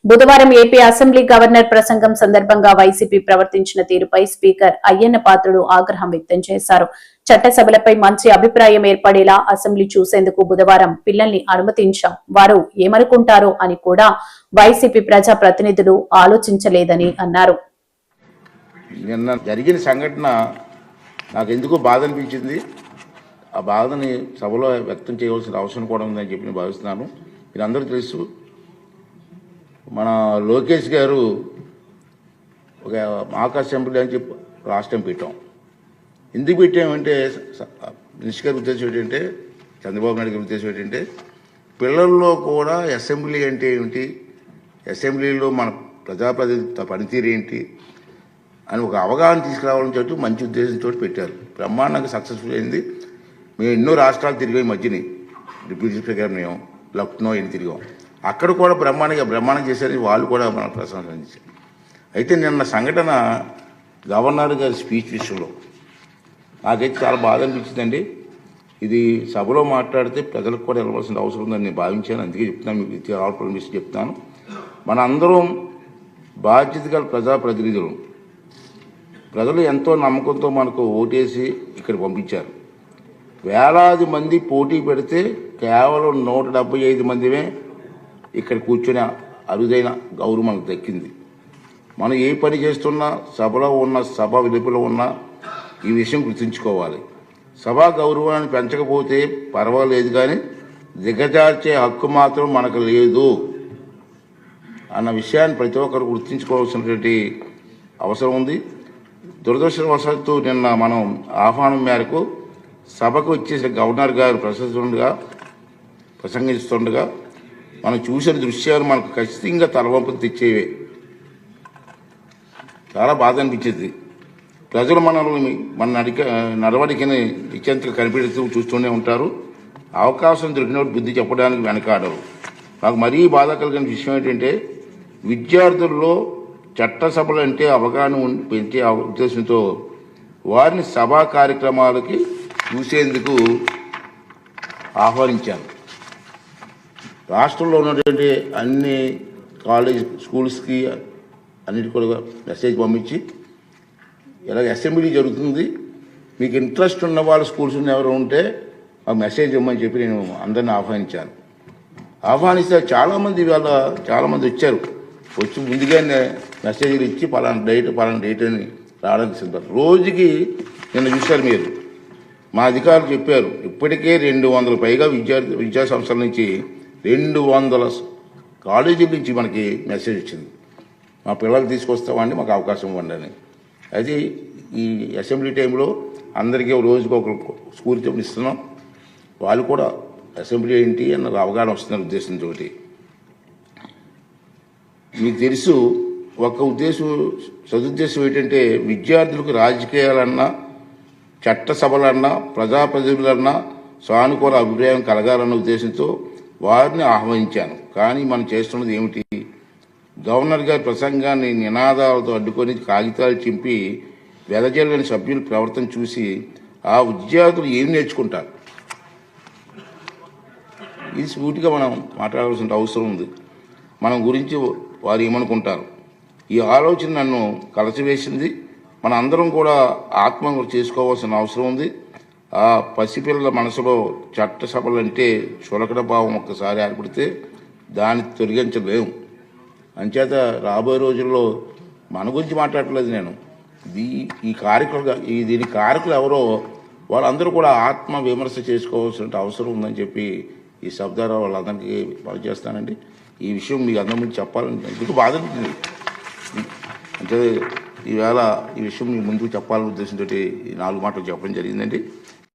బుధవారం AP assembly governor ప్రసంగం సందర్భంగా వైసీపీ ప్రవర్తించిన తీరుపై స్పీకర్ అయ్యన్న పాత్రుడు ఆగ్రహం వ్యక్తం చేశారు. చట్టసభలపై మంచి అభిప్రాయం ఏర్పడేలా అసెంబ్లీ చూసేందుకు బుధవారం పిల్లల్ని అనుమతించాం. వారు ఏమనుకుంటారో అని కూడా వైసీపీ ప్రజా ప్రతినిధులు ఆలోచించలేదని అన్నారు. నిన్న జరిగిన సంఘటన నాకు ఎందుకో బాధ అనిపించింది. ఆ బాధని సభలో వ్యక్తం చేయవలసిన అవసరం కూడా ఉందని చెప్పి నేను భావిస్తున్నాను. మీరందరూ తెలుసు, మన లోకేష్ గారు ఒక మాక్ అసెంబ్లీ అని చెప్పి లాస్ట్ టైం పెట్టాం. ఎందుకు పెట్టామంటే మినిస్టర్ గారి ఉద్దేశం ఏంటంటే, చంద్రబాబు నాయుడు గారి ఉద్దేశం ఏంటంటే, పిల్లల్లో కూడా అసెంబ్లీ అంటే ఏమిటి, అసెంబ్లీలో మన ప్రజాప్రతినిధి పనితీరు ఏంటి అని ఒక అవగాహన తీసుకురావాలని చెప్పి మంచి ఉద్దేశంతో పెట్టారు. బ్రహ్మాండంగా సక్సెస్ఫుల్ అయింది. మేము ఎన్నో రాష్ట్రాలు తిరిగాం. మధ్యని డిప్యూటీ స్పీకర్ గారు మేము లక్నో ఎన్ని తిరిగాం. అక్కడ కూడా బ్రహ్మాండం చేశారని వాళ్ళు కూడా మన ప్రశంసించారు. అయితే నిన్న సంఘటన గవర్నర్ గారి స్పీచ్ విషయంలో నాకైతే చాలా బాధ అనిపించిందండి. ఇది సభలో మాట్లాడితే ప్రజలకు కూడా వెళ్ళవలసిన అవసరం ఉందని నేను భావించాను. అందుకే చెప్తున్నాను, మీకు ఆల్ పర్మిషన్ చెప్తాను. మన అందరం బాధ్యత గల ప్రజాప్రతినిధులు. ప్రజలు ఎంతో నమ్మకంతో మనకు ఓటేసి ఇక్కడ పంపించారు. వేలాది మంది పోటీ పెడితే కేవలం 175 మందిమే ఇక్కడ కూర్చునే అరుదైన గౌరవం మనకు దక్కింది. మనం ఏ పని చేస్తున్నా, సభలో ఉన్న, సభ వెలుపల ఉన్న ఈ విషయం గుర్తుంచుకోవాలి. సభా గౌరవాన్ని పెంచకపోతే పర్వాలేదు, కానీ దిగజార్చే హక్కు మాత్రం మనకు లేదు అన్న విషయాన్ని ప్రతి ఒక్కరు గుర్తుంచుకోవాల్సినటువంటి అవసరం ఉంది. దురదృష్టవశాత్తు నిన్న మనం ఆహ్వానం మేరకు సభకు వచ్చేసిన గవర్నర్ గారు ప్రసంగిస్తుండగా మనం చూసిన దృశ్యాలు మనకు ఖచ్చితంగా తలవంపులు తెచ్చేవే. చాలా బాధ అనిపించింది. ప్రజలు మన నడవడికని నిశ్చంతగా కనిపెడుతూ చూస్తూనే ఉంటారు. అవకాశం దొరికినప్పుడు బుద్ధి చెప్పడానికి వెనకాడరు. నాకు మరీ బాధ కలిగిన విషయం ఏంటంటే, విద్యార్థుల్లో చట్టసభలు అంటే అవగాహన పెంచే ఉద్దేశంతో వారిని సభా కార్యక్రమాలకి చూసేందుకు ఆహ్వానించాను. రాష్ట్రంలో ఉన్నటువంటి అన్ని కాలేజ్ స్కూల్స్కి అన్నిటి కూడా మెసేజ్ పంపించి, ఇలాగ అసెంబ్లీ జరుగుతుంది, మీకు ఇంట్రెస్ట్ ఉన్న వాళ్ళ స్కూల్స్ ఎవరు ఉంటే ఆ మెసేజ్ ఇవ్వమని చెప్పి నేను అందరిని ఆహ్వానిస్తే చాలామంది వచ్చారు. వచ్చి ముందుగానే మెసేజ్లు ఇచ్చి పలానా డేట్ అని రావడానికి సిద్ధం. రోజుకి నిన్న చూశారు మీరు, మా అధికారులు చెప్పారు, ఇప్పటికే 200 పైగా విద్యా సంస్థల నుంచి 200 కాలేజీల నుంచి మనకి మెసేజ్ వచ్చింది. మా పిల్లలు తీసుకొస్తామండి, మాకు అవకాశం ఇవ్వండి అని. అది ఈ అసెంబ్లీ టైంలో అందరికీ రోజుకి ఒక స్కూల్ ఇస్తున్నాం. వాళ్ళు కూడా అసెంబ్లీ ఏంటి అన్న అవగాహన వస్తున్న ఉద్దేశంతో. మీకు తెలుసు, ఒక సదుద్దేశం ఏంటంటే, విద్యార్థులకు రాజకీయాలన్నా, చట్టసభలన్నా, ప్రజాప్రతినిధులన్నా సానుకూల అభిప్రాయం కలగాలన్న ఉద్దేశంతో వారిని ఆహ్వానించాను. కానీ మనం చేస్తున్నది ఏమిటి? గవర్నర్ గారి ప్రసంగాన్ని నినాదాలతో అడ్డుకొని కాగితాలు చింపి వెదజల్లని సభ్యుల ప్రవర్తన చూసి ఆ విద్యార్థులు ఏం నేర్చుకుంటారు? ఇది సూటిగా మనం మాట్లాడాల్సిన అవసరం ఉంది. మనం గురించి వారు ఏమనుకుంటారు? ఈ ఆలోచన నన్ను కలచివేసింది. మన అందరం కూడా ఆత్మహత్య చేసుకోవాల్సిన అవసరం ఉంది. ఆ పసిపిల్లల మనసులో చట్టసభలంటే చులకడ భావం ఒక్కసారి ఏర్పడితే దాన్ని తొలగించలేము. అంచేత రాబోయే రోజుల్లో మన గురించి మాట్లాడలేదు నేను. దీని కారకులు ఎవరో వాళ్ళందరూ కూడా ఆత్మ విమర్శ చేసుకోవాల్సిన అవసరం ఉందని చెప్పి ఈ శబ్దారా వాళ్ళందరికీ పనిచేస్తానండి. ఈ విషయం మీకు అందరి ముందు చెప్పాలని ఎందుకు బాధ అనిపించింది. అంటే ఈవేళ ఈ విషయం మీ ముందుకు చెప్పాలనే ఉద్దేశంతో ఈ 4 మాటలు చెప్పడం జరిగిందండి.